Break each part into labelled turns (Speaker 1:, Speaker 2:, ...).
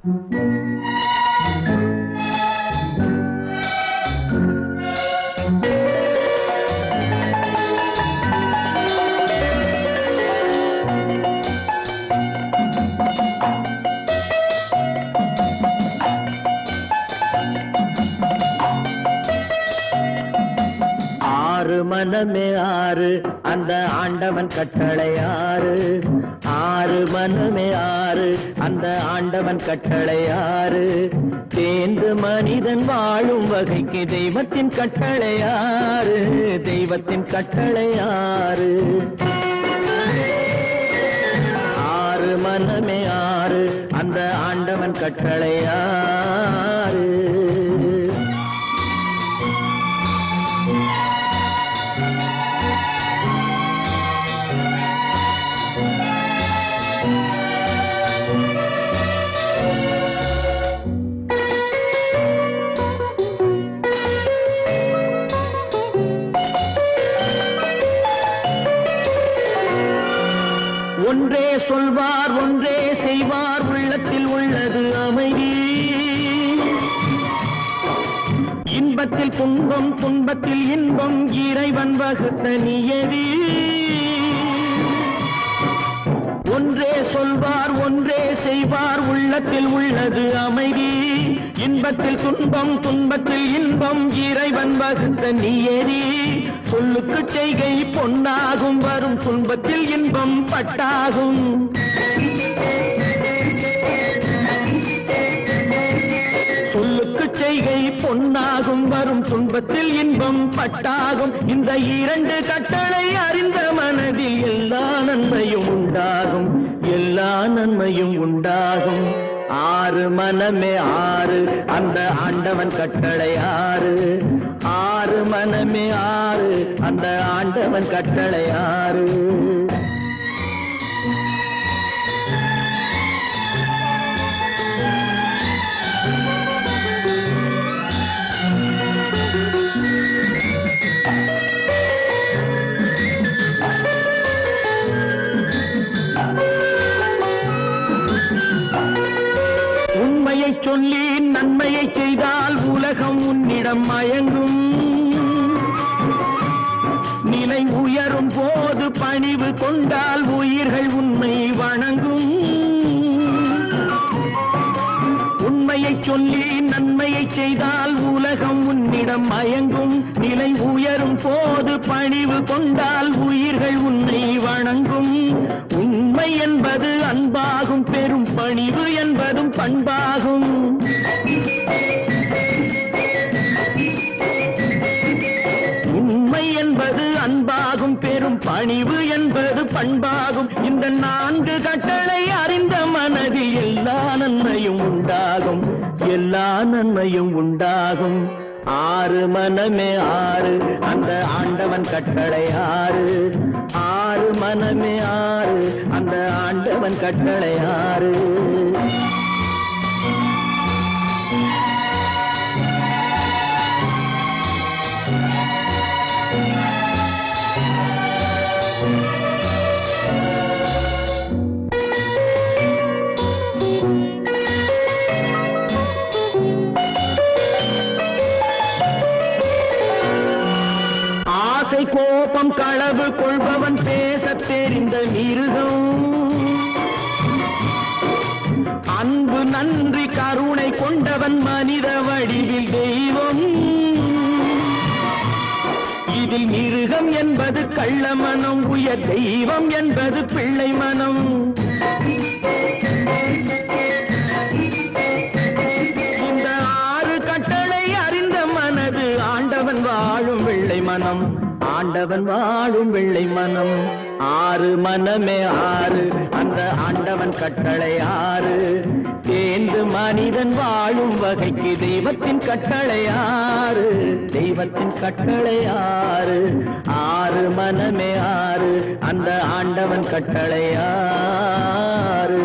Speaker 1: ஆறு மனமே ஆறு அந்த ஆண்டவன் கட்டளை ஆறு. ஆறு மனமே ஆறு அந்த ஆண்டவன் கட்டளை ஆறு. தேர்ந்து மனிதன் வாழும் வகைக்கு தெய்வத்தின் கட்டளை ஆறு. தெய்வத்தின் கட்டளை ஆறு. ஆறு மனமே ஆறு அந்த ஆண்டவன் கட்டளை ஆறு. ஒன்றே சொல்வார் ஒன்றே செய்வார் உள்ளத்தில் உள்ளது அமைதி. இன்பத்தில் துன்பம் துன்பத்தில் இன்பம் இறைவன் வகுத்த நியதி. ஒன்றே சொல்வார் ஒன்றே செய்வார் உள்ளத்தில் உள்ளது அமைதி. இன்பத்தில் துன்பம் துன்பத்தில் இன்பம் இறைவன் வகுத்த நியதி. சொல்லுக்கு செய்கை பொன்னாகும் வரும் துன்பத்தில் இன்பம் பட்டாகும். சொல்லுக்கு செய்கை பொன்னாகும் வரும் துன்பத்தில் இன்பம் பட்டாகும். இந்த இரண்டு கட்டளை அறிந்த மனதில் எல்லா நன்மையும் உண்டாகும். எல்லா நன்மையும் உண்டாகும். ஆறு மனமே ஆறு அந்த ஆண்டவன் கட்டளை ஆறு. ஆறு மனமே ஆறு அந்த ஆண்டவன் கட்டளை ஆறு. உண்மையை சொல்லி நன்மையை செய்தால் உலகம் உன்னிடம் மயங்கும். நிலை உயரும் போது பணிவு கொண்டால் உயிர்கள் உன்னை வணங்கும். உண்மையை சொல்லி நன்மையை செய்தால் உலகம் உன்னிடம் மயங்கும். நிலை உயரும் போது பணிவு கொண்டால் உயிர்கள் உன்னை வணங்கும். உண்மை என்பது அன்பாகும் பெரும் பணிவு என்பதும் பண்பாகும். உண்மை என்பது அன்பாகும் பெரும் பணிவு என்பது பண்பாகும். இந்த நான்கு கட்டளை அறிந்த மனதில் எல்லா நன்மையும் உண்டாகும். எல்லா நன்மையும் உண்டாகும். ஆறு மனமே ஆறு அந்த ஆண்டவன் கட்டளை ஆறு. ஆறு மனமே ஆறு அந்த ஆண்டவன் கட்டளை ஆறு. ஆசை கோபம் களவு கொள்பவன் பேசத் தெரிந்த மிருகம். அன்பு நன்றி கருணை கொண்டவன் மனித வடிவில் தெய்வம். இதில் மிருகம் என்பது கள்ள மனம். உயர் தெய்வம் என்பது பிள்ளை மனம். இந்த ஆறு கட்டளை அறிந்த மனது ஆண்டவன் வாழும் வெள்ளை மனம். ஆண்டவன் வாழும் வெள்ளை மனம். ஆறு மனமே ஆறு அந்த ஆண்டவன் கட்டளை ஆறு. தேர்ந்து மனிதன் வாழும் வகைக்கு தெய்வத்தின் கட்டளை ஆறு. தெய்வத்தின் கட்டளை ஆறு. ஆறு மனமே ஆறு அந்த ஆண்டவன் கட்டளை ஆறு.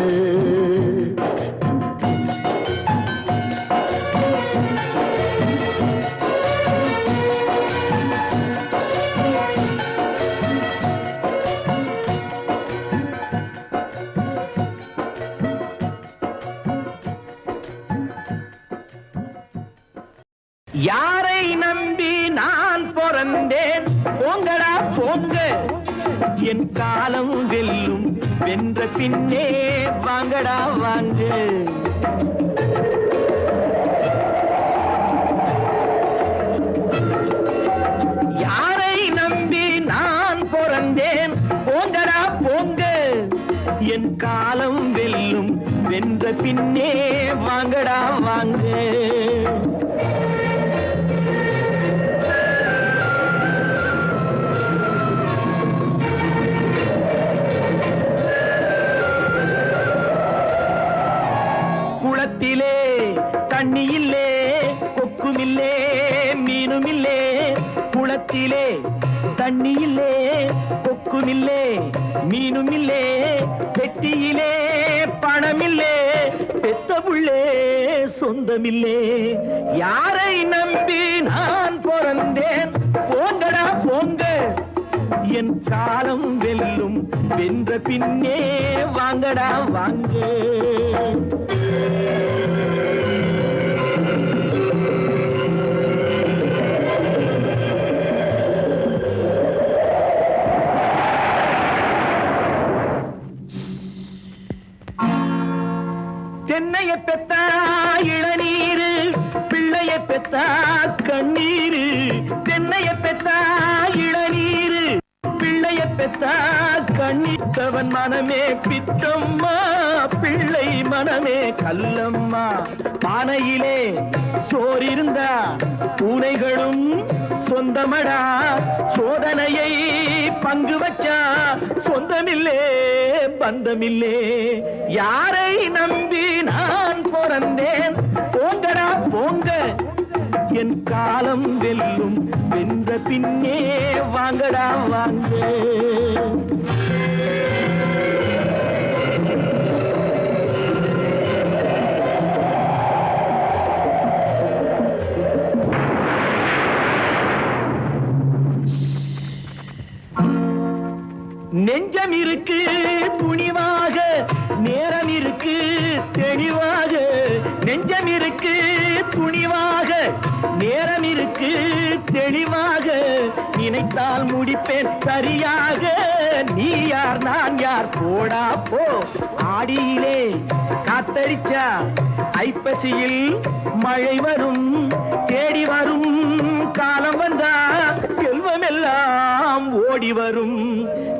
Speaker 1: யாரை நம்பி நான் பிறந்தேன் போங்கடா போங்க என் காலம் வெல்லும் வென்ற பின்னே வாங்கடா வாங்க யாரை நம்பி நான் பிறந்தேன் போங்கடா போங்க என் காலம் வெல்லும் வென்ற பின்னே வாங்கடா வாங்க குளத்திலே தண்ணி இல்லே கொக்குமில்லே மீனுமில்லே குளத்திலே தண்ணி இல்லே கொக்குமில்லே மீனுமில்லே பெட்டியிலே பணமில்லே பெத்த புள்ளே சொந்தமில்லே யாரை நம்பி நான் பிறந்தேன் போங்கடா போங்க என் காலம் வெல்லும் வென்ற பின்னே வாங்கடா வாங்க தென்னைய பெத்தா இளநீரு பிள்ளைய பெத்தா கண்ணீரு தென்னைய பெத்தா இளநீரு பிள்ளைய பெத்தா கண்ணீத்தவன் மனமே பித்தம்மா பிள்ளை மனமே கல்லம்மா பானையிலே சோறிருந்தா பூனைகளும் சொந்தமடா சோதனையை பங்கு வச்சா சொந்தமில்லே பந்தமில்லே யாரை நம்பி நான் பிறந்தேன் போங்கடா போங்க என் காலம் வெல்லும் வென்ற பின்னே வாங்கடா வாங்க நெஞ்சம் இருக்கு துணிவாக நேரம் இருக்கு தெளிவாக நெஞ்சம் இருக்கு துணிவாக நேரம் இருக்கு தெளிவாக நினைத்தால் முடிப்பேன் சரியாக நீ யார் நான் யார் போடா போ ஆடியிலே காத்தடிச்சா ஐப்பசியில் மழை வரும் தேடி வரும் காலம் வந்தா செல்வமெல்லாம் ஓடி வரும்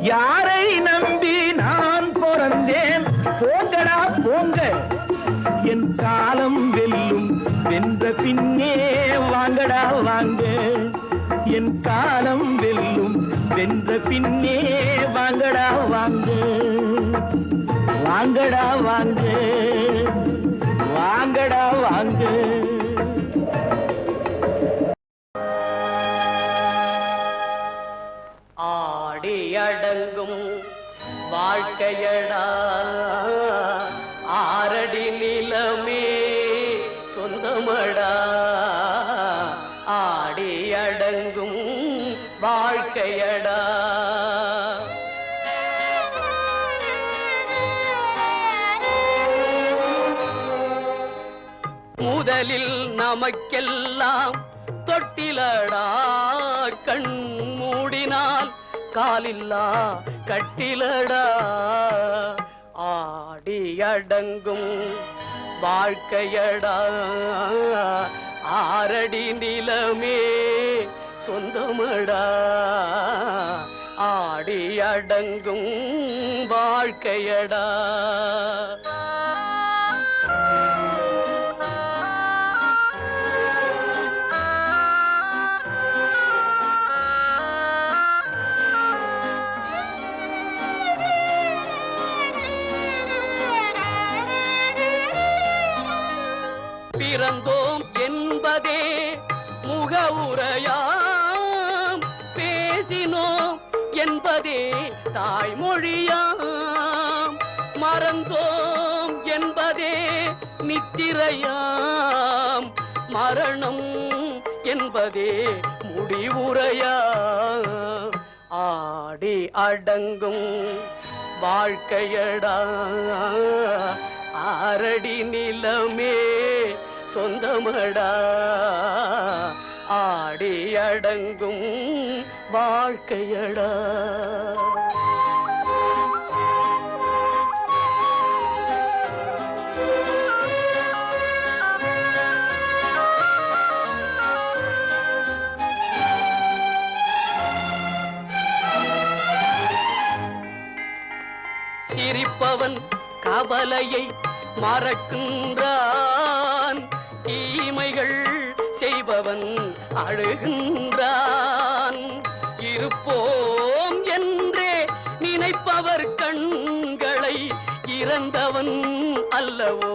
Speaker 1: யாரை நம்பி நான் பிறந்தேன் போங்கடா போங்க என் காலம் வெல்லும் வென்ற பின்னே வாங்கடா வாங்க என் காலம் வெல்லும் வென்ற பின்னே வாங்கடா வாங்க வாங்கடா வாங்க வாங்கடா வாங்க
Speaker 2: அடங்கும் வாழ்க்கையடா ஆரடி நிலமே சொந்தமடா ஆடி அடங்கும் வாழ்க்கையடா முதலில் நமக்கெல்லாம் தொட்டிலடா கண் மூடினால் காலில்லா கட்டிலடா ஆடி அடங்கும் வாழ்க்கையடா ஆரடி நிலமே சொந்தமடா ஆடி அடங்கும் வாழ்க்கையடா பிறந்தோம் என்பதே முகவுரையாம் பேசினோம் என்பதே தாய்மொழியாம் மறந்தோம் என்பதே நித்திரையாம் மரணம் என்பதே முடிவுரையாம் ஆடி அடங்கும் வாழ்க்கையடா ஆரடி நிலமே சொந்தமடா ஆடி அடங்கும் வாழ்க்கையடா. சிரிப்பவன் கவலையை மறக்கின்றான், தீமைகள் செய்பவன் அழுகின்றான். இருப்போம் என்றே நினைப்பவர் கண்களை இறந்தவன் அல்லவோ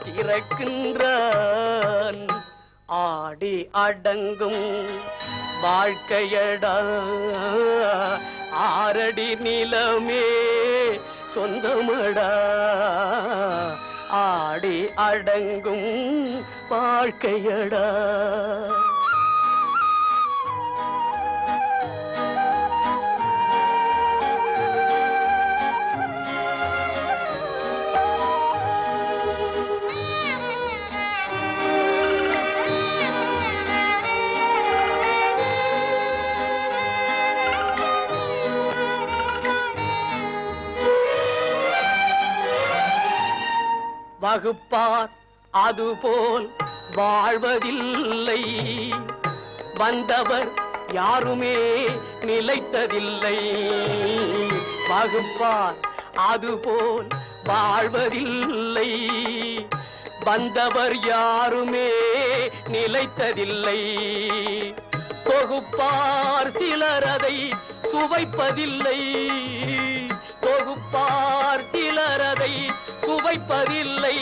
Speaker 2: திறக்கின்றான். ஆடி அடங்கும் வாழ்க்கையடா ஆரடி நிலமே சொந்தமடா ஆடி அடங்கும் வாழ்க்கையடா. வகுப்பார் அதுபோல் வாழ்வதில்லை, வந்தவர் யாருமே நிலைத்ததில்லை. வகுப்பார் அதுபோல் வாழ்வதில்லை, வந்தவர் யாருமே நிலைத்ததில்லை. தொகுப்பார் சிலர் அதை சுவைப்பதில்லை, தொகுப்பார் சிலர் அதை சுவைப்பதில்லை.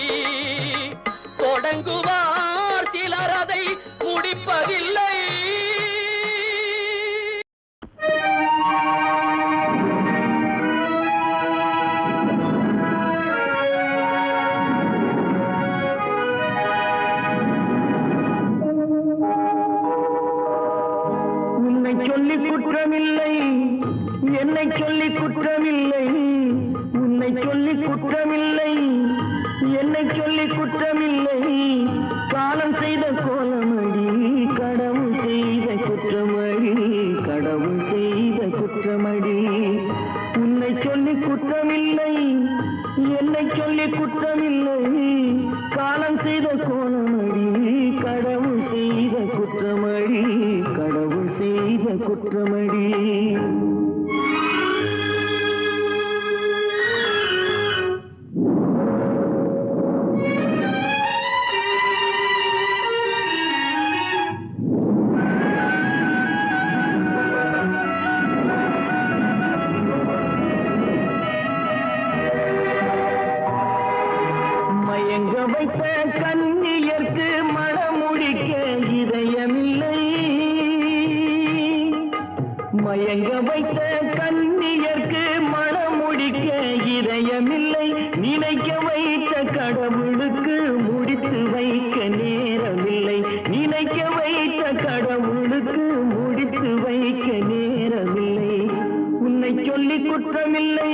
Speaker 2: தொடங்குவார் சிலர் அதை முடிப்பதில்லை.
Speaker 1: உன்னை சொல்லி குற்றமில்லை, என்னை சொல்லி குற்றமில்லை, உன்னை சொல்லி குற்றமில்லை, என்னை சொல்லி குற்றமில்லை. காலம் செய்த கோலமடி, கடவுள் செய்த குற்றமடி, கடவுள் செய்த குற்றமடி. உன்னை சொல்லி குற்றமில்லை, என்னை சொல்லி குற்றமில்லை. காலம் செய்த கோலமடி, கடவுள் செய்த குற்றமடி, கடவுள் செய்த குற்றமடி. மயங்க வைத்த கண்ணியர்க்கு மனமுடிக்க இதயமில்லை, மயங்க வைத்த கண்ணியர்க்கு மனமுடிக்க இதயமில்லை. நினைக்க வைத்த கடவுளுக்கு முடித்து வைக்க நேரமில்லை, நினைக்க வைத்த கடவுளுக்கு முடித்து வைக்க நேரமில்லை. உன்னை சொல்லி குற்றமில்லை,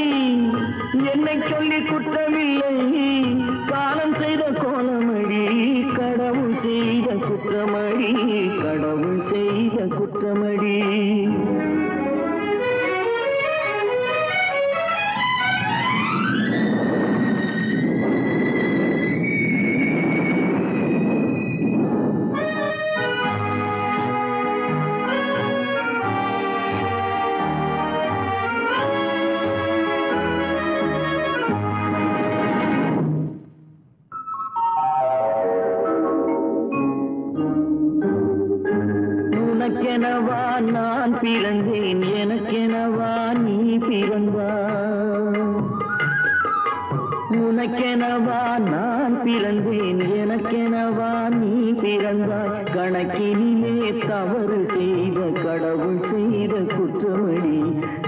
Speaker 1: என்னை சொல்லி குற்றமில்லை. காலம் செய்த கோலமடி, கடவுள் செய்த குற்றமடி, கடவுள் செய்த குற்றமடி. உனக்கெனவா நான் பிறந்தேன், எனக்கெனவா நீ பிறந்தாய். உனக்கெனவா நான் பிறந்தேன், எனக்கெனவா நீ பிறந்தாய். கணக்கினிலே தவறு செய்த கடவுள் செய்த குற்றமடி,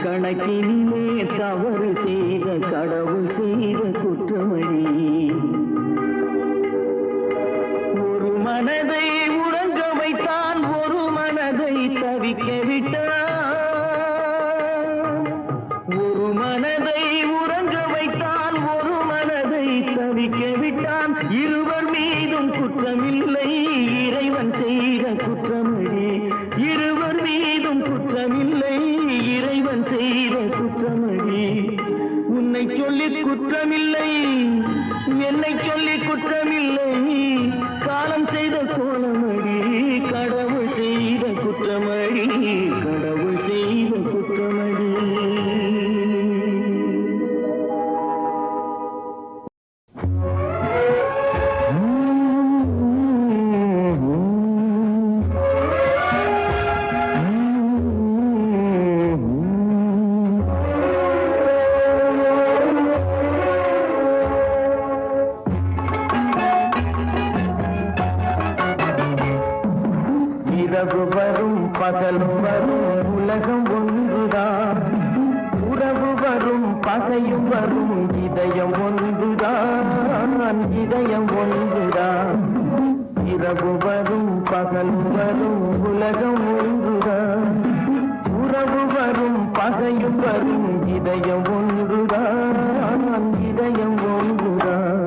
Speaker 1: கணக்கினிலே தவறு செய்த கடவுள் செய்த குற்றமடி. ஒரு மனதை உறங்க வைத்தான், ஒரு மனதை தவிக்க விட்டான். ஒரு மனதை உறங்க வைத்தான், ஒரு மனதை தவிக்க விட்டான். இருவர் மீதும் குற்றமில்லை, இரவு வரும் பகலும் வரும் உலகம் ஒன்றுதான், உறவு வரும் பகையும் வரும் இதயம் ஒன்றுதான், இதயம் ஒன்றுதான். இரவு வரும் பகலும் வரும் உலகம் ஒன்றுதான், உறவு வரும் பகையும் வரும் இதயம் ஒன்றுதான், இதயம் ஒன்றுதான்.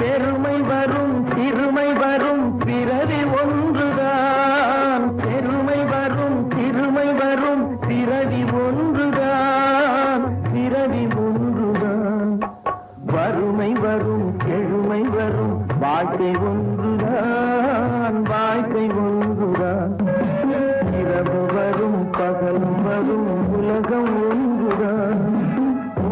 Speaker 1: பெருமை வரும் சிறுமை வரும் பிறவி ஒன்றுதான், பெருமை வரும் சிறுமை வரும் பிறவி ஒன்றுதான், பிறவி ஒன்றுதான். வறுமை வரும் எழுமை வரும் வாழ்க்கை ஒன்றுதான், வாழ்க்கை ஒன்றுதான். இரவு வரும் பகலும் வரும் உலகம் ஒன்றுதான்,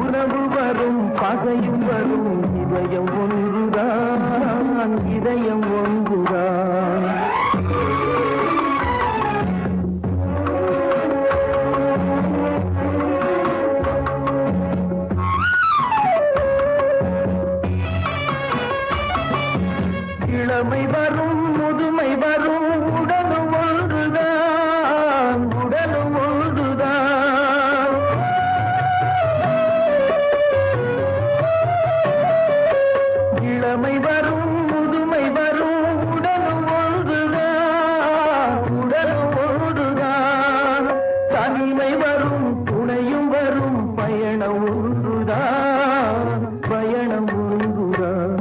Speaker 1: உறவு வரும் பகையும் வரும் இதயம் ஒன்றுதான், இதயம் ஒன்றுதான். இளமை வரும் முதுமை வரும் உடலும் ஒன்றுதான், உடலும் ஒன்றுதான். இளமை வரும் முதுமை வரும் உடலும் ஒன்றுதான், உடலும் ஒன்றுதான். தனிமை வரும் துணையும் வரும் பயணம் ஒன்றுதான், பயணம் ஒன்றுதான்.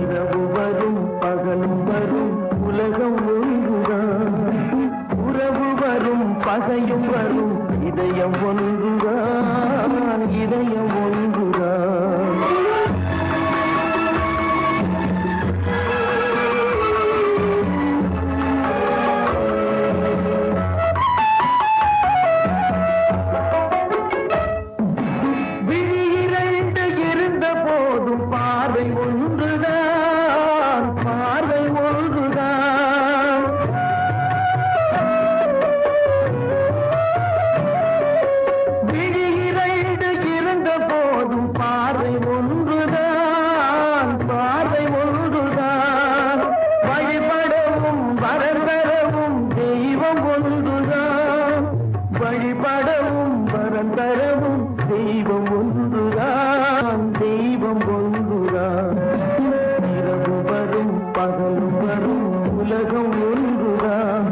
Speaker 1: இரவு வரும் பகலும் வரும் உலகம் ஒன்றுதான், உறவு வரும் பகையும் வரும் இதயம் ஒன்றுதான், இதயம் ஒன்றுதான். விழி இரண்டு இருந்த போதும் பார்வை ஒன்றுதான், பார்வை ஒன்றுதான். விழி இரண்டு இருந்த போதும் பார்வை ஒன்றுதான், பார்வை ஒன்றுதான். வழிபடவும் வரந்தரவும் தெய்வம் ஒன்றுதான், வழிபடவும் வரந்தரவும் தெய்வம் ஒன்றுதான், தெய்வம் ஒன்றுதான். இரவு வரும் பகலும் வரும் உலகம் ஒன்றுதான்,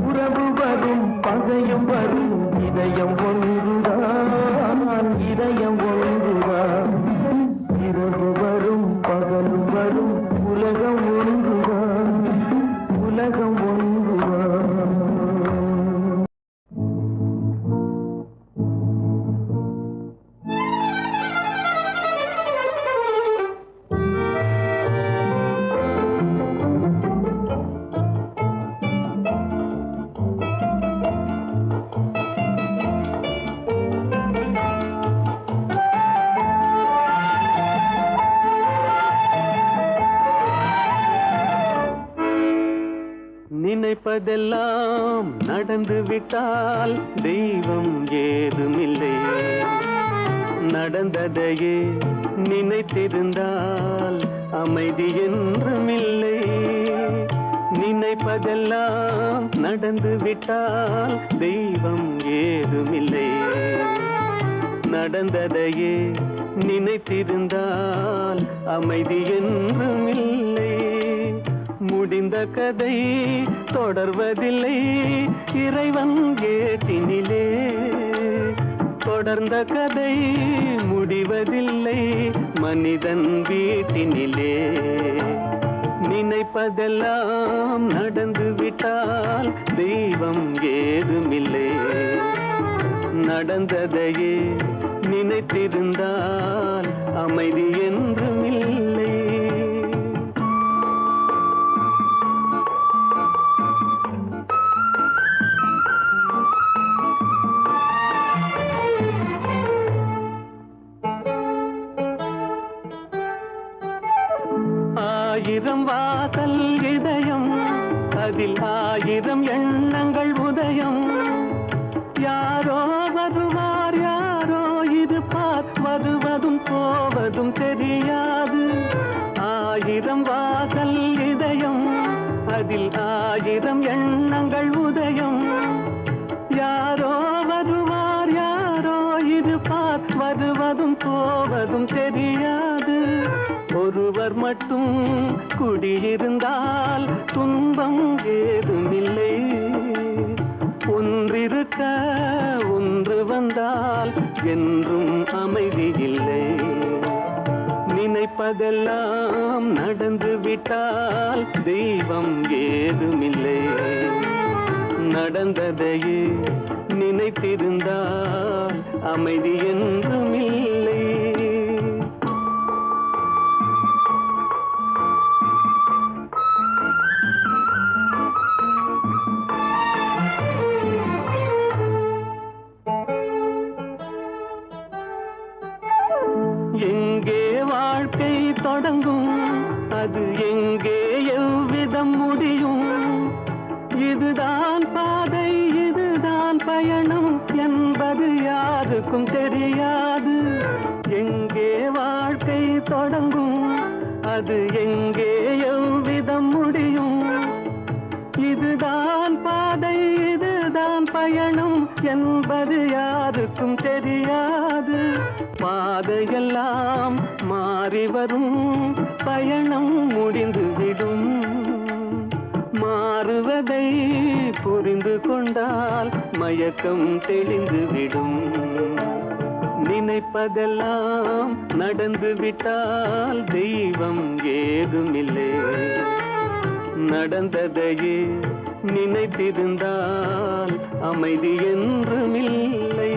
Speaker 1: உறவு வரும் பகையும் வரும் இதயம் ஒன்றுதான், இதயம் ஒன்றுதான். இரவு வரும் பகலும் வரும் உலகம் ஒன்றுதான், உலகம் ஒன்றுதான். நினைப்பதெல்லாம் நடந்து விட்டால் தெய்வம் ஏதுமில்லை, நடந்ததையே நினைத்திருந்தால் அமைதி என்றுமில்லை. நினைப்பதெல்லாம் நடந்து விட்டால் தெய்வம் ஏதுமில்லை, நடந்ததையே நினைத்திருந்தால் அமைதி என்றுமில்லை. முடிந்த கதை தொடர்வதில்லை இறைவன் ஏட்டினிலே, தொடர்ந்த கதை முடிவதில்லை மனிதன் வீட்டினிலே. நினைப்பதெல்லாம் நடந்து விட்டால் தெய்வம் ஏதுமில்லை, நடந்ததையே நினைத்திருந்தால் அமைதி என்றுமில்லை. ஆயிரம் வாசல் இதயம், அதில் ஆயிரம் எண்ணங்கள் உதயம். யாரோ வருவார் யாரோ இருப்பார், வருவதும் போவதும் தெரியாது. ஆயிரம் வாசல் இதயம், அதில் ஆயிரம் எண்ணங்கள் உதயம். யாரோ வருவார் யாரோ இருப்பார், வருவதும் போவதும் தெரியாது. ஒருவர் மட்டும் குடியிருந்தால் துன்பம் ஏதுமில்லை. ஒன்றிருக்க ஒன்று வந்தால் என்றும் அமைதி இல்லை. நினைப்பதெல்லாம் நடந்து விட்டால் தெய்வம் ஏதுமில்லை. நடந்ததையே நினைத்திருந்தால் அமைதி என்றும் இல்லை. எங்கே வாழ்க்கை தொடங்கும், அது எங்கே எவ்விதம் முடியும்? இதுதான் பாதை, இதுதான் பயணம் என்பது யாருக்கும் தெரியாது. எங்கே வாழ்க்கை தொடங்கும், அது எங்கே எவ்விதம் முடியும்? இதுதான் பாதை, இதுதான் பயணம் என்பது யாருக்கும் தெரியாது. பாதையெல்லாம் மாறி வரும், பயணம் முடிந்துவிடும். மாறுவதை புரிந்து கொண்டால் மயக்கம் தெளிந்துவிடும். நினைப்பதெல்லாம் நடந்து விட்டால் தெய்வம் ஏதுமில்லை. நடந்ததையே நினைத்திருந்தால் அமைதி என்றுமில்லை.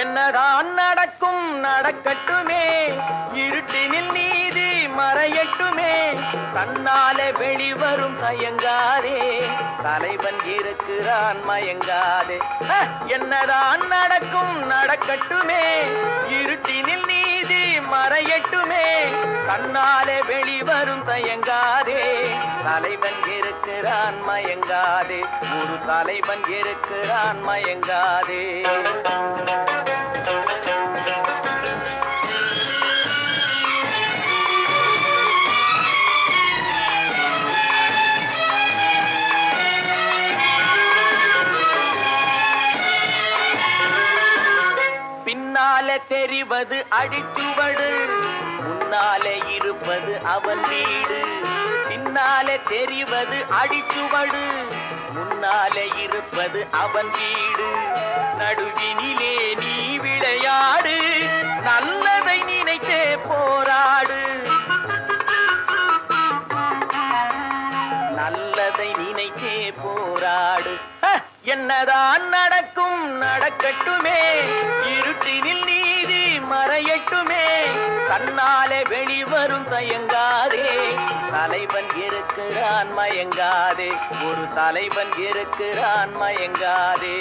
Speaker 2: என்னதான் நடக்கும் நடக்கட்டுமே, இருட்டினில் நீதி மறையட்டுமே. தன்னாலே வெளிவரும் தயங்காதே, தலைவன் இருக்கிறான் மயங்காதே. என்னதான் நடக்கும் நடக்கட்டுமே, இருட்டினில் நீதி மறையட்டுமே. தன்னாலே வெளிவரும் தயங்காதே, தலைவன் இருக்கிறான் மயங்காதே. ஒரு தலைவன் இருக்கிறான் மயங்காதே. பின்னாலே தெரிவது அடிச்சுவடு, முன்னாலே இருப்பது அவன் வீடு. பின்னாலே தெரிவது அடிச்சுவடு, முன்னாலே இருப்பது அவன் வீடு. நடுவினிலே நீ விளையாடு, நல்லதை நினைத்தே போராடு. நல்லதை நினைத்தே போராடு. என்னதான் நடக்கும் நடக்கட்டுமே, இருட்டினில் நீதி மறையட்டுமே. தன்னாலே வெளிவரும் தயங்காதே, தலைவன் இருக்கிறான் மயங்காதே. ஒரு தலைவன் இருக்கிறான் மயங்காதே.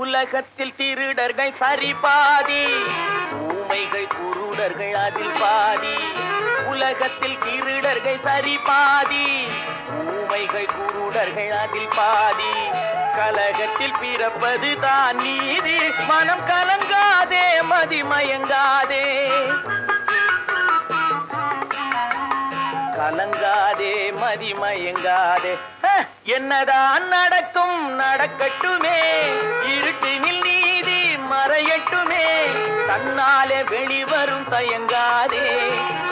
Speaker 2: உலகத்தில் திருடர்கள் சரி பாதி, ஊமைகள் குருடர்கள் அதில் பாதி. உலகத்தில் திருடர்கள் சரி பாதி, ஊமைகள் குருடர்கள் அதில் பாதி. கலகத்தில் பிறப்பது தான் நீதி, மனம் கலங்காதே மதிமயங்காதே. கலங்காதே மதிமயங்காதே. என்னதான் நடக்கும் நடக்கட்டுமே, இருட்டினில் நீதி மறையட்டுமே. தன்னாலே வெளிவரும் தயங்காதே,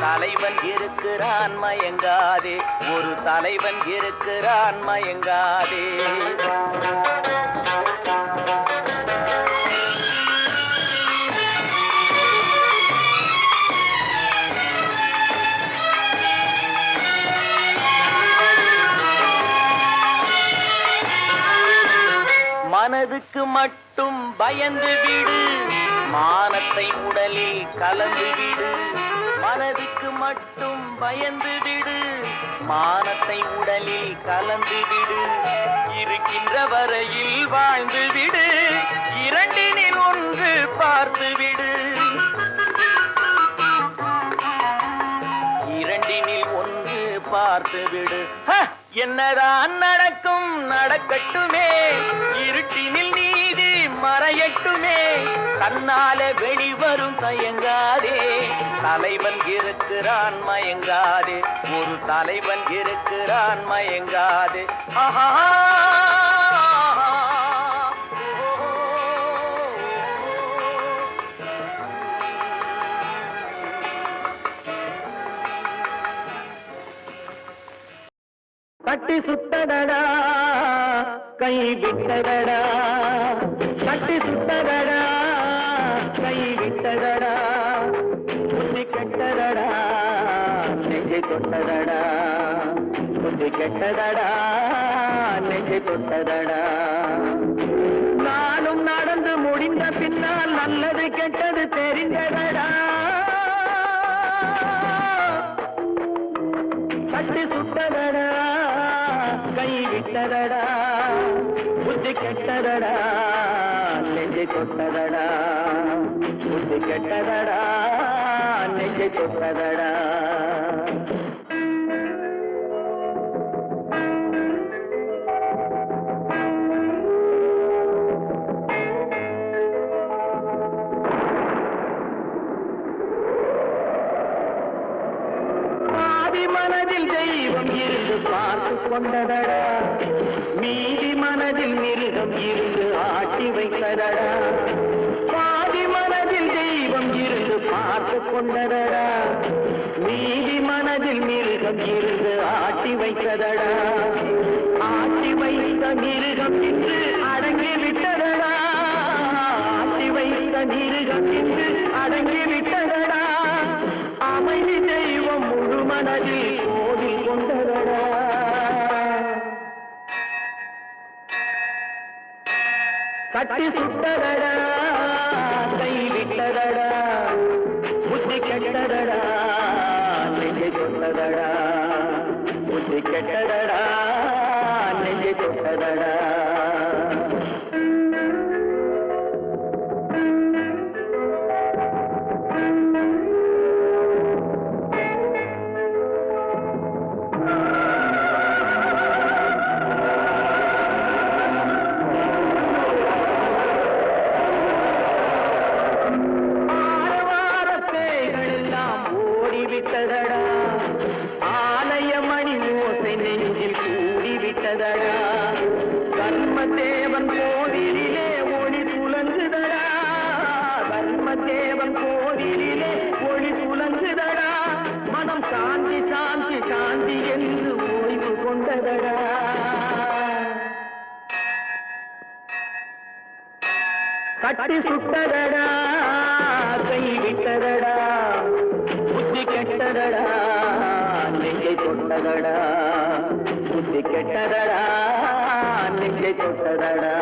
Speaker 2: தலைவன் இருக்கிறான் மயங்காதே. ஒரு தலைவன் இருக்கிறான் மயங்காதே. மனது மனதுக்கு மட்டும் பயந்து விடு, மானத்தை உடலில் கலந்து விடு. மனதுக்கு மட்டும் பயந்து விடு, மானத்தை உடலில் கலந்து விடு. இருக்கின்ற வரையில் வாழ்ந்து விடு, இரண்டினில் ஒன்று பார்த்து விடு. இரண்டினில் ஒன்று பார்த்து விடு. என்னதான் நடக்கும் நடக்கட்டுமே, இருட்டினில் நீதி மறையட்டுமே. தன்னாலே வெளிவரும் தயங்காதே, தலைவன் இருக்கிறான் மயங்காதே. ஒரு தலைவன் இருக்கிறான் மயங்காதே. ஆஹா
Speaker 1: கட்டி சுத்தடடா கை விட்டதடா, கட்டி சுத்தடடா கை விட்டதடா. புத்தி கெட்டதடா நெஞ்சை தொட்டதடா, புத்தி கெட்டதடா நெஞ்சை தொட்டதடா. நானும் நடந்து முடிந்த பின்னால் நல்லது கெட்டது தெரிந்ததடா. கட்டி சுட்டதடா கை விட்டதடா, புத்தி கெட்டதடா நெஞ்சை தொட்டதடா, புத்தி கெட்டதடா நெஞ்சை தொட்டதடா. மனதில் தெய்வம் இருந்து பார்த்து கொண்டதடா, மீதி மனதில் மிருகம் இருந்து ஆட்டி வைத்ததடா. பாதி மனதில் தெய்வம் இருந்து பார்த்து கொண்டதடா, மீதி மனதில் மிருகம் இருந்து ஆட்டி வைத்ததடா. ஆட்டி வைத்த மிருகம் இன்று அடங்கி விட்டதடா, ஆட்டி வைத்த மிருகம் இன்று அடங்கி விட்டதடா. அமைதி தெய்வம் முழு மனதில் கோவில் கொண்டதடா. கட்டி சுட்டதடா கை விட்டதடா, புத்தி கெட்டதடா நெஞ்சை தொட்டதடா, புத்தி கெட்டதடா நெஞ்சை தொட்டதடா. ஆலயமணி ஓசை நெஞ்சில் கூடிவிட்டதடா, கர்மதேவன் கோவிலிலே ஒளி துலங்குதடா, கர்மதேவன் கோவிலிலே ஒளி துலங்குதடா. மனம் சாந்தி சாந்தி சாந்தி என்று ஓய்வு கொண்டதடா. கட்டி சுட்டதடா கை விட்டதடா, புத்தி கெட்டதடா நெஞ்சை தொட்டதடா, புத்தி கெட்டதடா நெஞ்சை தொட்டதடா.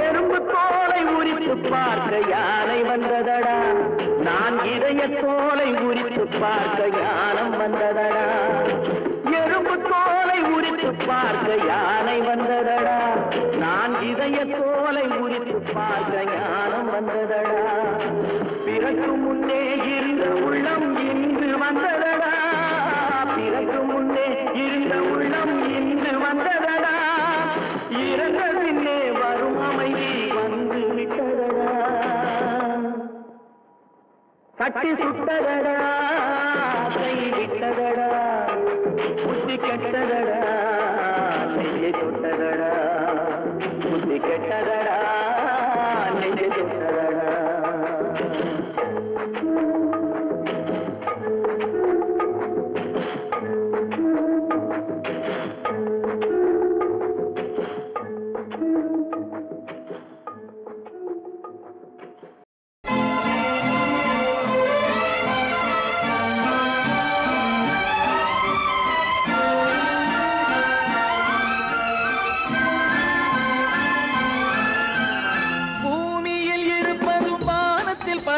Speaker 1: எறும்பு தோலை உரித்து பார்க்க யானை வந்ததடா, நான் இதய தோலை உரித்து பார்க்க யானம் வந்ததடா. எறும்பு தோலை உரித்து பார்க்க யானை வந்ததடா, நான் இதய தோலை உரித்து பார்க்க ஞானம் வந்ததடா. பிறகு முன்னே இருந்த உள்ளம் இன்று வந்ததடா, பிறகு முன்னே இருந்த உள்ளம் இன்று வந்ததடா. இறந்த பின்னே வரும் அமைதி வந்து விட்டதடா. கட்டி சுட்டதடா கை விட்டதடா, புத்தி கெட்டதடா நெஞ்சை தொட்டதடா, புத்தி கெட்டதடா நெஞ்சை தொட்டதடா.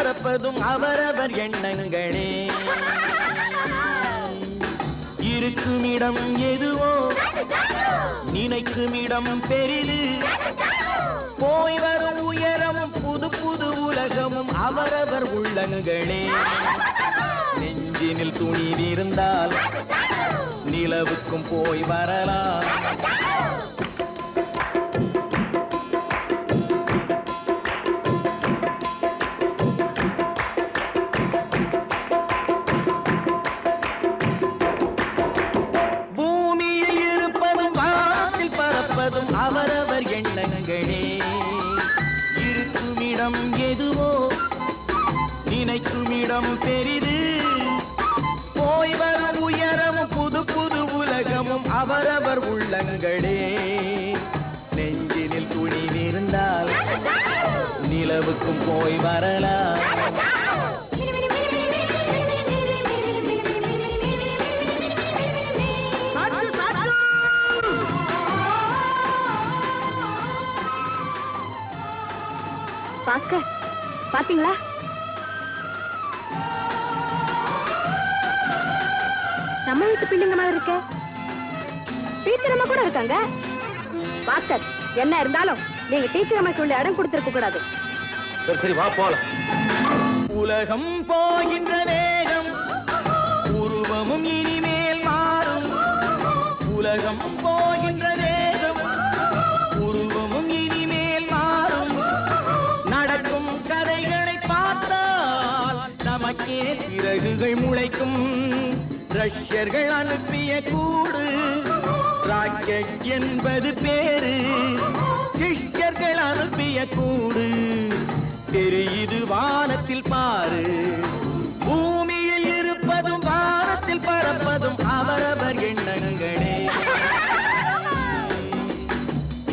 Speaker 2: பரப்பதும் அவரவர் எண்ணங்களே இருக்குமிடம் எதுவோ நினைக்குமிடம் பெரிது போய் வரும் உயரமும் புது புது உலகமும் அவரவர் உள்ளங்களே நெஞ்சினில் துணிவிருந்தால் நிலவுக்கும் போய் வரலாம் பூமியில் இருப்பதும் வானத்தில் பறப்பதும் அவரவர் எண்ணங்களே இருக்குமிடம் எதுவோ நினைக்குமிடம் பெரிது போய் வரும் உயரமும் புது புது உலகமும் அவரவர் உள்ளங்களே நெஞ்சினில் துணிவிருந்தால் நிலவுக்கும் போய் வரலாம்
Speaker 3: பாஸ்கர் பாத்தீங்களா நம்ம வீட்டு பிள்ளைங்க மாதிரி இருக்க டீச்சர் அம்மா கூட இருக்காங்க பாஸ்கர் என்ன இருந்தாலும் நீங்க டீச்சர் அம்மா சொல்லி இடம் கொடுத்திருக்க கூடாது
Speaker 2: சரி வா போலாம் உலகம் போகின்ற வேகம் உருவமும் இனிமேல் மாறும் உலகம் போகின்ற வேகம் உருவமும் இனிமேல் மாறும் நடக்கும் கதைகளை பார்த்தால் நமக்கே சிறகுகள் முளைக்கும் ரஷ்யர்கள் அனுப்பிய கூடு ராக்கெட் என்பது பேரு சிஷ்யர்கள் அனுப்பிய கூடு தெரியுது வானத்தில் பாரு பூமியில் இருப்பதும் வானத்தில் பறப்பதும் அவரவர் எண்ணங்களே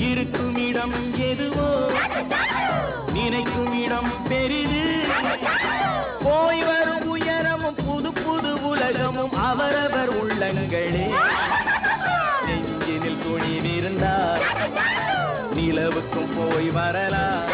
Speaker 2: இருக்குமிடம் எதுவோ நினைக்கும் இடம் பெரிது போய் வரும் உயரமும் புது புது உலகமும் அவரவர் உள்ளங்களே நெஞ்சினில் துணிவிருந்தால் நிலவுக்கும் போய் வரலாம்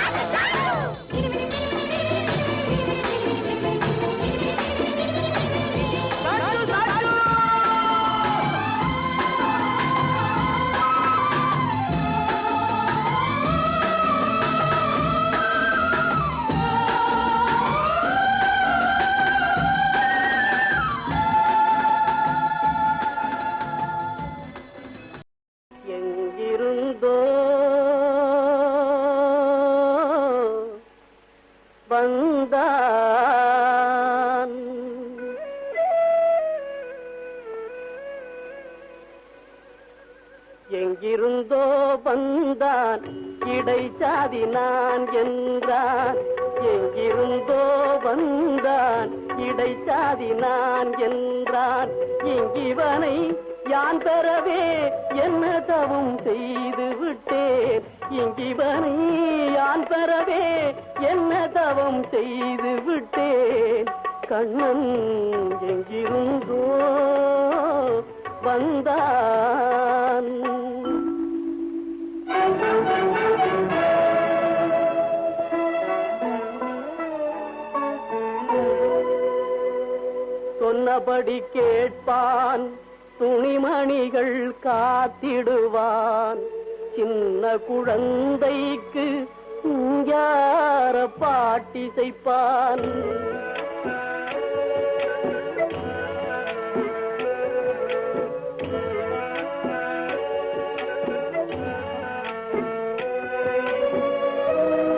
Speaker 1: வந்தான் எங்கிருந்தோ வந்தான் இடைச்சாதி நான் என்றான் எங்கிருந்தோ வந்தான் இடைச்சாதி நான் என்றான் இங்கிவனை யான் பெறவே என்ன தவம் செய்து விட்டேன் இங்கிவனை யான் பெறவே என்ன தவம் செய்து விட்டேன் கண்ணன் எங்கிருந்தோ வந்தான் சொன்னபடி கேட்பான் துணிமணிகள் காத்திடுவான் சின்ன குழந்தைக்கு யார பாட்டி செய்ப்பான்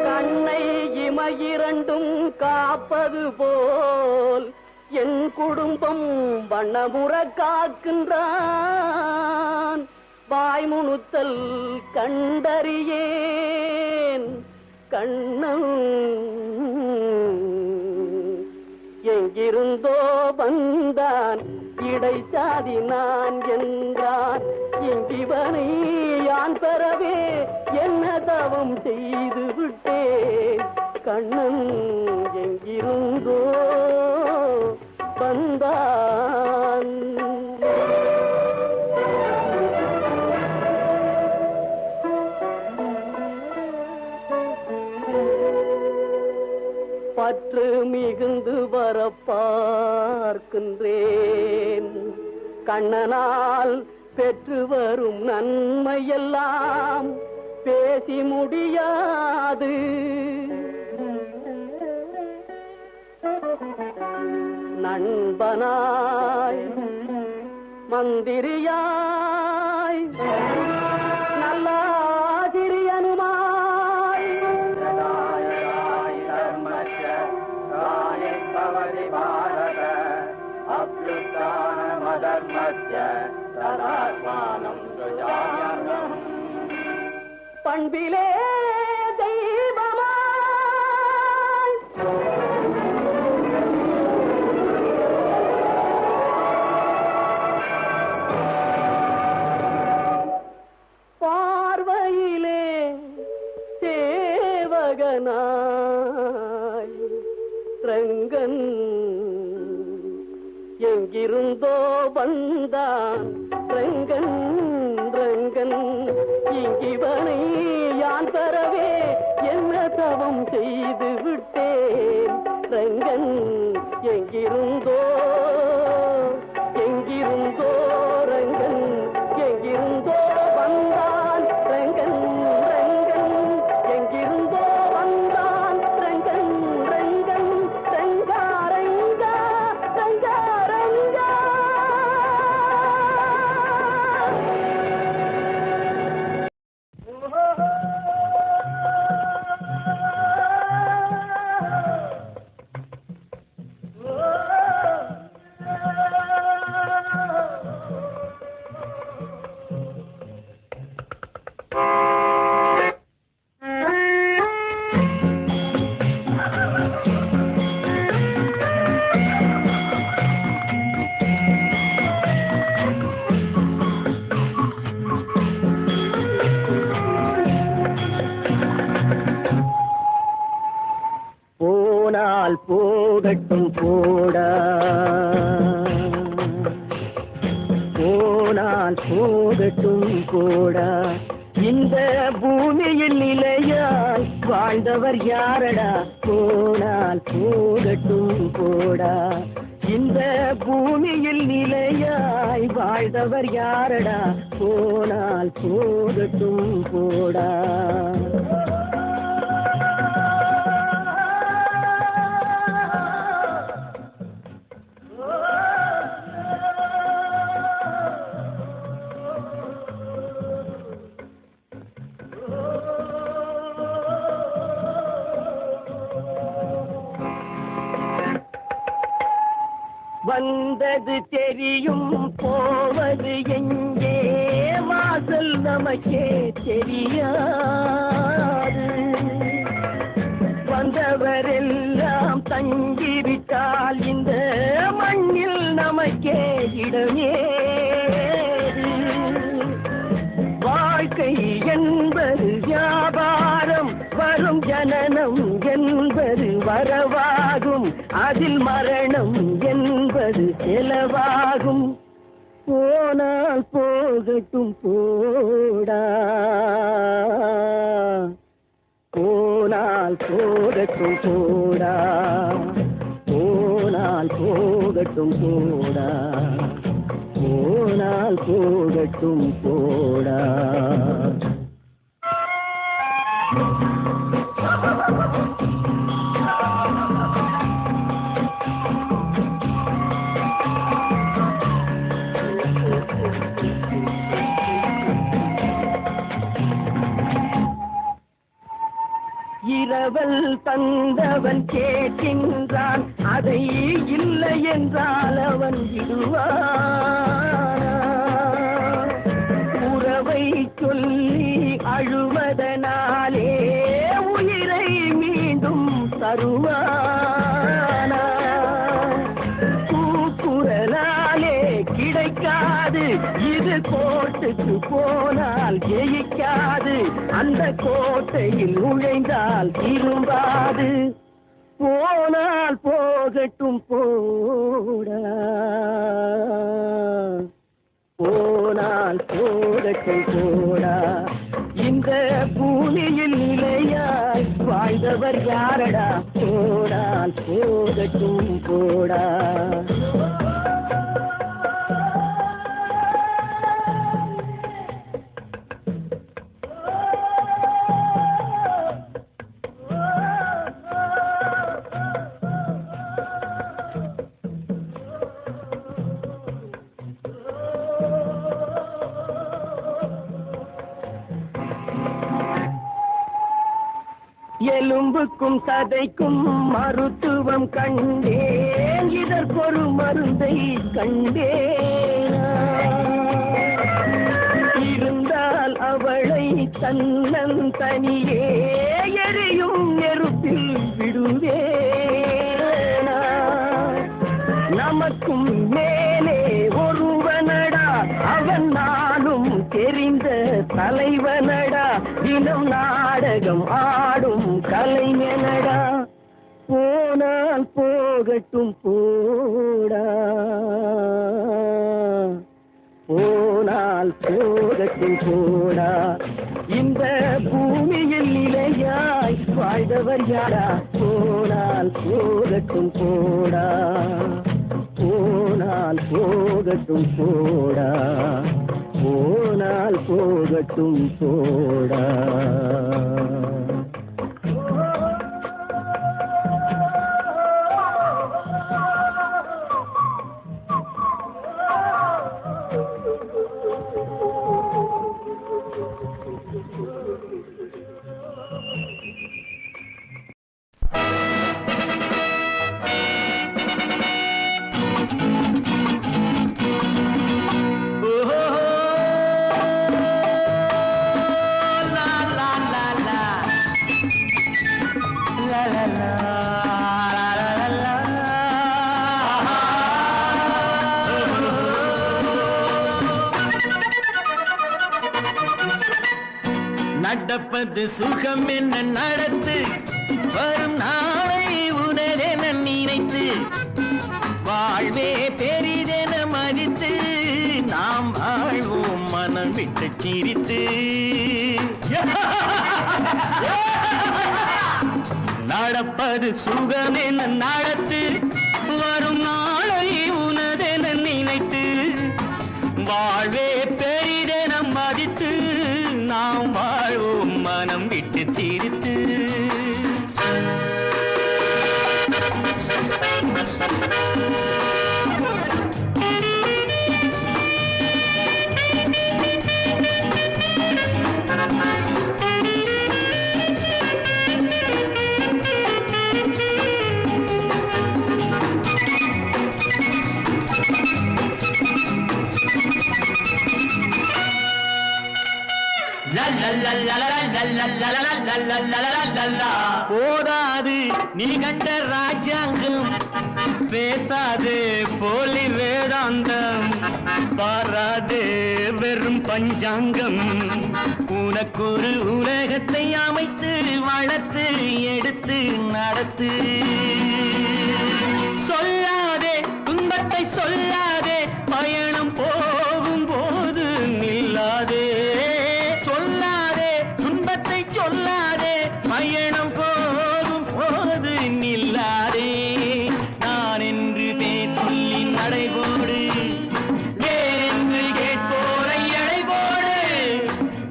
Speaker 1: கண்ணை இமையிரண்டும் காப்பது போல் என் குடும்பம் வண்ணமுற காக்கின்றான் வாய்முணுத்தல் கண்டறியேன் கண்ணன் எங்கிருந்தோ வந்தான் இடைச்சாதி நான் என்றான் இங்கிவனை யான் பெறவே என்ன தவம் செய்து விட்டேன் கண்ணன் எங்கிருந்தோ வந்தான் பற்று மிகுந்து வர பார்க்கின்றேன். கண்ணனால் பெற்று வரும் நன்மையெல்லாம் பேசி முடியாது. நண்பனாய் மந்திரியாய் நல்லாதிரியனுமாய் பண்பிலே தெய்வமாய் பார்வையிலே சேவகனாய் ரங்கன் எங்கிருந்தோ வந்தான். ரங்கன் ரங்கன் இங்கிவனை யான் தரவே என்ன தவம் செய்து விட்டேன். ரங்கன் எங்கிருந்தோ எங்கிருந்தோ ரங்கன் எங்கிருந்தோ வந்தான். ரங்கன் ரங்கன் எங்கிருந்தோ வந்தான். ரங்கன் ரங்கன் ரங்கா ரங்கா ரங்கா ரங்கா. போனால் போகட்டும் போடா, போனால் போகட்டும் போடா. இந்த பூமியில் நிலையாய் வாழ்ந்தவர் யாரடா? போனால் போகட்டும் போடா. இந்த பூமியில் நிலையாய் வாழ்ந்தவர் யாரடா? போனால் போகட்டும் போடா. வந்தது தெரியும் போவது எங்கே? வாசல் நமக்கே தெரியாது. வந்தவரெல்லாம் தங்கிவிட்டால் இந்த மண்ணில் நமக்கே இடமேது. வாழ்க்கை என்பது வியாபாரம், வரும் ஜனனம் என்பது வரவாகும், அதில் மரணம் என்பது செலவாகும். போனால் போகட்டும் போடா, போனால் போகட்டும் போடா, போனால் போகட்டும் போடா, போனால் போகட்டும் போடா. இரவல் தந்தவன் கேட்கின்றான், அதை இல்லை என்றால் அவன் விடுவான். உறவை சொல்லி அழுவதனாலே உயிரை மீண்டும் தருவானா? கூக்குரலாலே கிடைக்காது, இது கோட்டுக்கு போனால் ஜெயிக்காது. அந்த கோட்டையில் நுழைந்தால் திரும்பாது. போனால் போகட்டும் போடா, போனால் போகட்டும் போடா. இந்த பூமியில் நிலையாய் வாழ்ந்தவர் யாரடா போடால் போகட்டும் போடா. எலும்புக்கும் சதைக்கும் மருத்துவம் கண்டேன், இதற்கொரு மருந்தை கண்டேன். இருந்தால் அவளை தன்னன் தனியே எரியும் நெருப்பில் விடுவேனா. நமக்கும் மேலே ஒருவனடா, அவன் நானும் தெரிந்த தலைவனடா, தினம் நாடகம் ஆடும் கலைஞனடா. போனால் போகட்டும் போடா, போனால் போகட்டும் போடா. இந்த பூமியில் நிலையாய் வாழ்ந்தவர் யாரா, போனால் போகட்டும் போடா, போனால் போகட்டும் போடா, போனால் போகட்டும் போடா.
Speaker 2: நடப்பது சுகம் என்ன நடத்து, வரும் நாளை உனதென நினைத்து, வாழ்வே பெரிதென மதித்து, நாம் வாழ்வோம் மனம் விட்டு சிரித்து. நடப்பது சுகம் என்ன நடத்து, வரும் நாளை உனதென நினைத்து, வாழ்வே பெரிதென மதித்து, நாம் வாழ்வோம் மனம் விட்டு சிரித்து. போதாது நீ கண்ட ராஜாங்கம், பேசாது போலி வேதாந்தம், பாராது வெறும் பஞ்சாங்கம். உனக்கொரு உலகத்தை அமைத்து வளர்த்து எடுத்து நடத்து. சொல்லாதே துன்பத்தை சொல்லாதே, பயணம் போகும் போது நில்லாதே. சொல்லாதே பயணம் போகும் போது நில்லாதே. நான் என்று பேர் சொல்லி நடைபோடு, வேறென்று கேட்போரை எடைபோடு.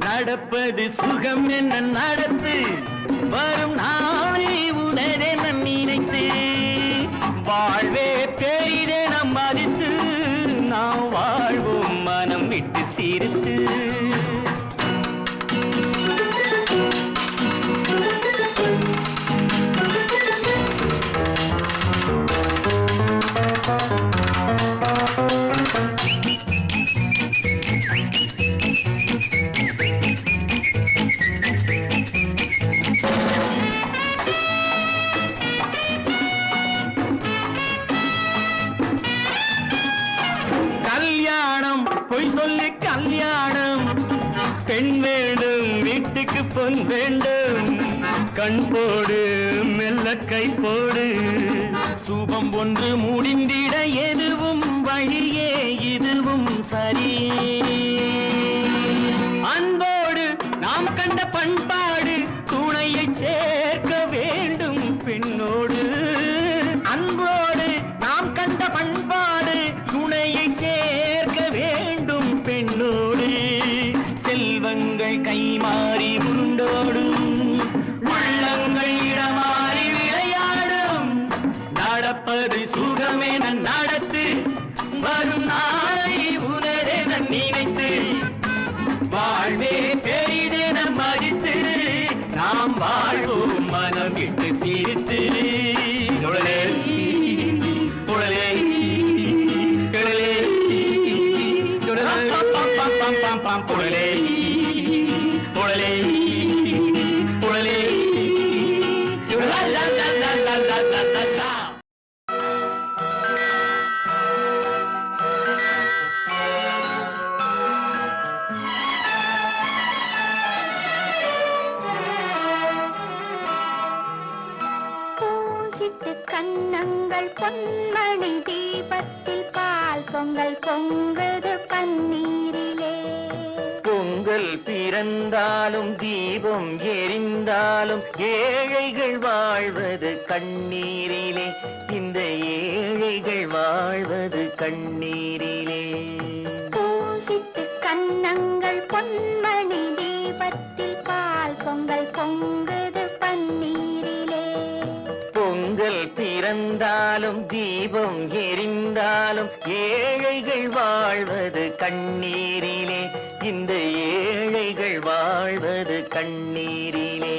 Speaker 2: நடப்பது சுகம் என்ன நடத்து, வரும் நாளை உனதென நினைத்து, வாழ்வே பெரிதென மதித்து, நாம் வாழ்வோம் மனம் விட்டு சிரித்து. கல்யாணம் பொய் சொல்லி கல்யாணம், பெண் வேண்டும் வீட்டுக்கு பொன் வேண்டும். கண் போடு மெல்ல கை போடு, சுபம் ஒன்று முடிந்திட எதுவும் வழியே இதுவும் சரியே. அன்போடு நாம் கண்ட பண்பாடு, துணையை சேர்க்க வேண்டும் பெண்ணோடு அன்போடு நாம் கண்ட பண்பாடு துணையை சேர்க்க வேண்டும் பெண்ணோடு செல்வங்கள் கைமாறி உருண்டோடும் உள்ளங்கள் இடமாறி விளையாடும் நடப்பது சுகமென நடத்து வரும் நாளை உணரென நினைத்து வாழ்வே பெரிதென மதித்து நாம் வாழ்வோம் மனம் விட்டு தீர்த்து உடலே உடலே கடலே உடலே உடலே உடலே
Speaker 3: கண்ணங்கள் பொன்மணி தீபத்தில் பால் பொங்கல் பொங்குது பன்னீரிலே
Speaker 1: பொங்கல் பிறந்தாலும் தீபம் எரிந்தாலும் ஏழைகள் வாழ்வது கண்ணீரிலே இந்த ஏழைகள் வாழ்வது கண்ணீரிலே
Speaker 3: பூசித்து கண்ணங்கள் பொன்மணி தீபத்தில் பால் பொங்கல் பொங்குது பன்னீரிலே
Speaker 1: பொங்கல் பிறந்தாலும் தீபம் எரிந்தாலும் ஏழைகள் வாழ்வது கண்ணீரிலே இந்த ஏழைகள் வாழ்வது கண்ணீரிலே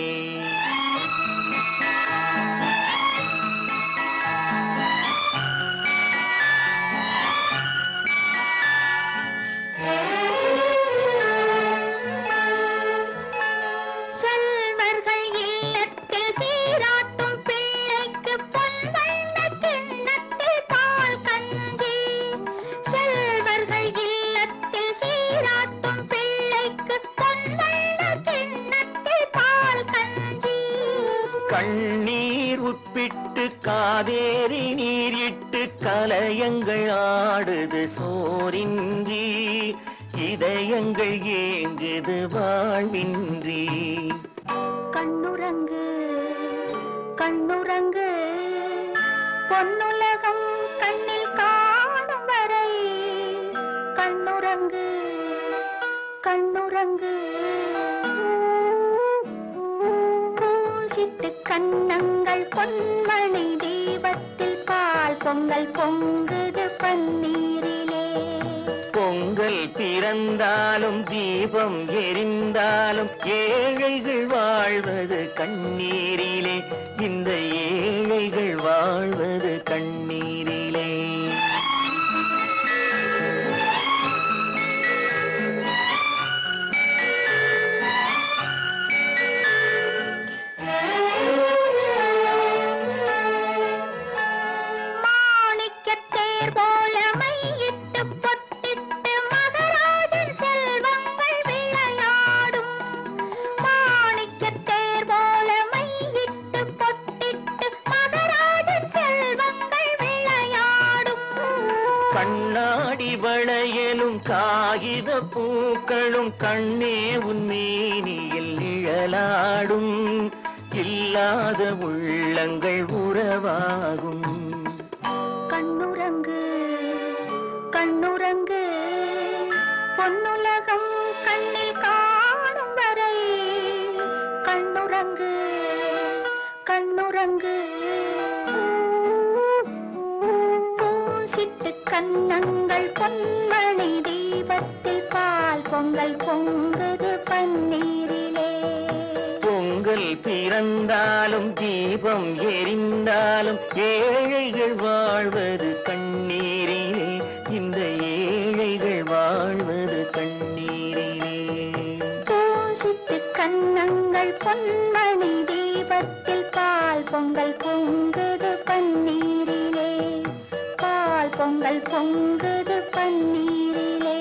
Speaker 1: கண்ணீர் உட்பிட்டு காவேரி நீர் இட்டு கலயங்கள் ஆடுது சோரின்றி இதயங்கள் ஏங்குது வாழ்வின்றி
Speaker 3: கண்ணுறங்கு கண்ணுறங்கு பொன்னுலகம் கண்ணில் காணும் வரை கண்ணுறங்கு கண்ணுறங்கு கண்ணங்கள் பொன்மணி தீபத்தில் பால் பொங்கல் பொங்குது பன்னீரிலே
Speaker 1: பொங்கல் பிறந்தாலும் தீபம் எரிந்தாலும் ஏழைகள் வாழ்வது கண்ணீரிலே இந்த ஏழைகள் வாழ்வது கண்ணீரிலே கண்ணாடி வளையலும் காகித பூக்களும் கண்ணே உன்மேனியில் நிழலாடும் இல்லாத உள்ளங்கள் உறவாகும்
Speaker 3: கண்ணுறங்கு கண்ணுறங்கு பொன்னுலகம் கண்ணில் காணும் வரை கண்ணுறங்கு கண்ணுறங்கு கண்ணங்கள் பொன்மணி தீபத்தில் பால் பொங்கல் பொங்குது பன்னீரிலே
Speaker 1: பொங்கல் பிறந்தாலும் தீபம் எரிந்தாலும் ஏழைகள் வாழ்வது கண்ணீரிலே இந்த ஏழைகள் வாழ்வது கண்ணீரிலே
Speaker 3: பூசித்து கண்ணங்கள் பொன்மணி தீபத்தில் பால் பொங்கல் பொங்குது பன்னீரிலே பொங்கல் பொங்குது பன்னீரிலே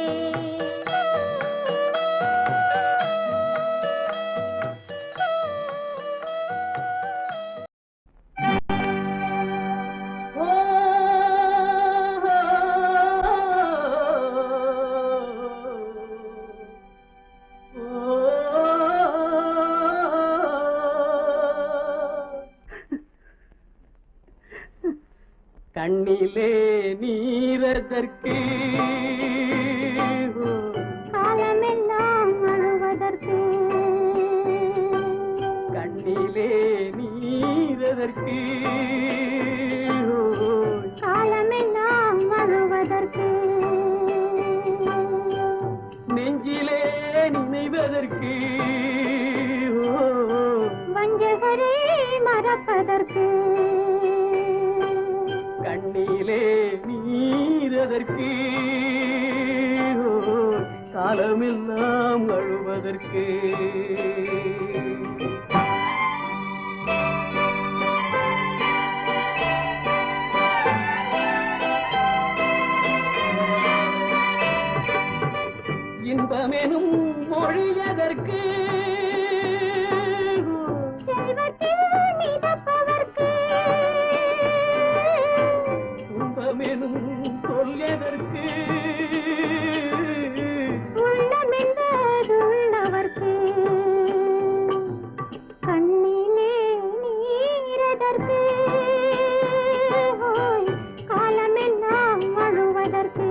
Speaker 1: கண்ணிலே நீரதற்கு
Speaker 3: காலமெல்லாம் அழுவதற்கு
Speaker 1: கண்ணிலே நீரதற்கு
Speaker 3: காலமெல்லாம் அழுவதற்கு
Speaker 1: நெஞ்சிலே நினைவதற்கு
Speaker 3: வஞ்சகரே மறப்பதற்கு
Speaker 1: கண்ணிலே நீரதற்கு காலமெல்லாம் அழுவதற்கு இன்பமெனும் மொழியதற்கு
Speaker 3: செல்வத்தில் மிதப்பதற்கு
Speaker 1: துன்பமெனும் சொல்லியதற்கு
Speaker 3: உள்ளமென்பதுள்ளவர்க்கு கண்ணிலே நீரதற்கு காலமெல்லாம் அழுவதற்கு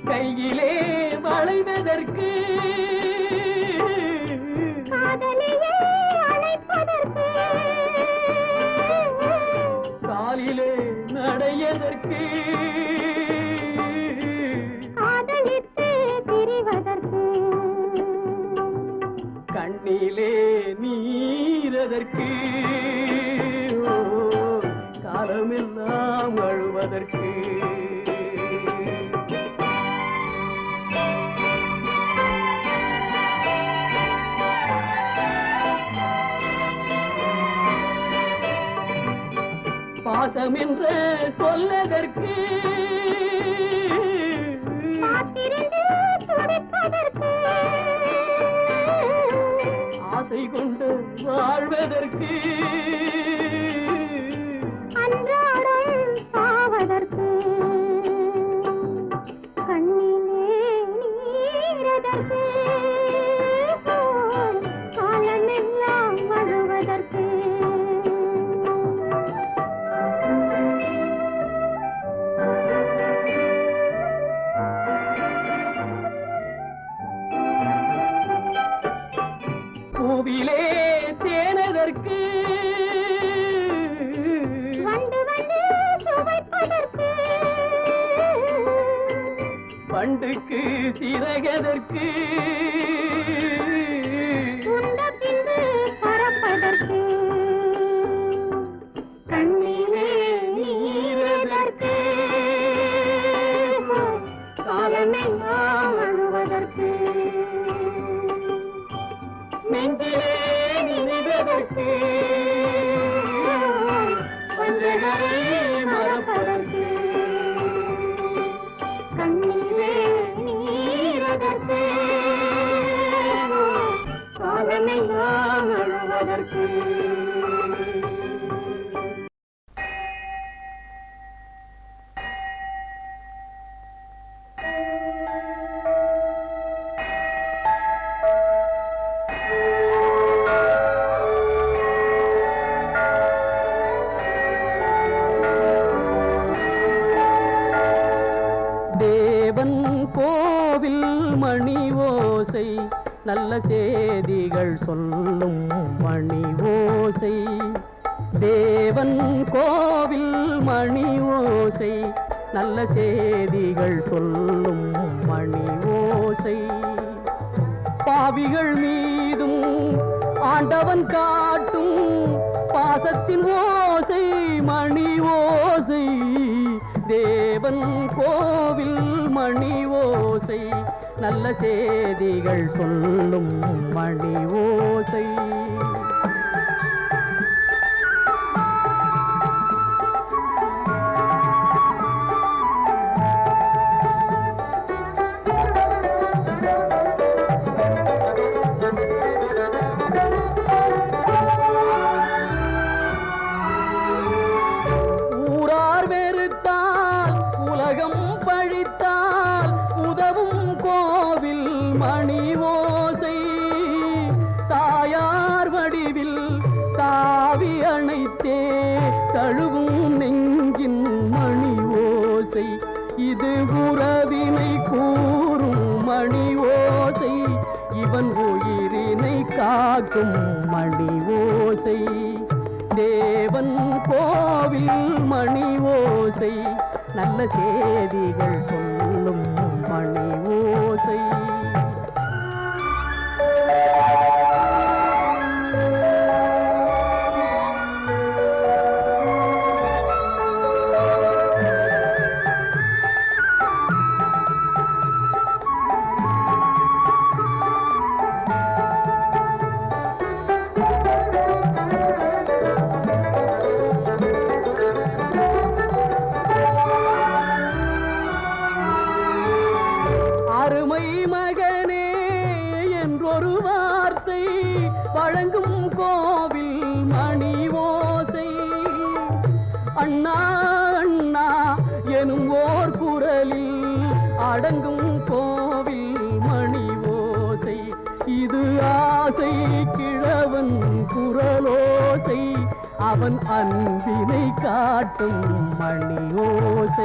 Speaker 1: கையிலே வளைவதற்கு
Speaker 3: காதலியே அழைப்பதற்கு
Speaker 1: காலிலே நடையதற்கு
Speaker 3: காதலித்து பிரிவதற்கு
Speaker 1: கண்ணிலே நீரதற்கு காலமெல்லாம் அழுவதற்கு பாசம் என்று சொல்லதற்கு
Speaker 3: காத்திருந்து துடிப்பதற்கு
Speaker 1: ஆசை கொண்டு வாழ்வதற்கு
Speaker 3: அன்றாடம் சாவதற்கு கண்ணிலே நீரதற்கு காலமெல்லாம் அழுவதற்கு
Speaker 1: பூவிலே தேனதற்கு
Speaker 3: வந்து வந்து சுவைப்பதற்கு
Speaker 1: பண்டுக்கு சிறகதற்கு
Speaker 3: உண்ட பின்பு பறப்பதற்கு
Speaker 1: கண்ணிலே நீரதற்கு காலமெல்லாம் அழுவதற்கு நெஞ்சிலே நினைவதற்கு வஞ்சகரை மறப்பதற்கு கண்ணிலே நீரதற்கு காலமெல்லாம் அழுவதற்கு தேவன் கோவில் மணி ஓசை நல்ல செய்திகள் சொல்லும் மணி ஓசை தேவன் கோவில் மணி ஓசை நல்ல செய்திகள் சொல்லும் மணி ஓசை பாவிகள் மீதும் ஆண்டவன் காட்டும் பாசத்தின் ஓசை மணி ஓசை தேவன் கோவில் மணி ஓசை நல்ல செய்திகள் சொல்லும் மணி ஓசை ஊரார் வெறுத்தால் உலகம் பழித்தால் ஓசை, இது உறவினை கூறும் மணி ஓசை, இவன் உயிரினை காக்கும் மணி ஓசை. தேவன் கோவில் மணி ஓசை, நல்ல செய்திகள் சொல்லும் மணி ஓசை. அருமை மகனே என்றொரு வார்த்தை வழங்கும் கோவில் மணி ஓசை. அண்ணா அண்ணா எனும் ஓர் குரலில் அடங்கும் கோவில் மணி ஓசை, இது ஆசை கிழவன் குரலோசை, அவன் அன்பினை காட்டும் மணி ஓசை.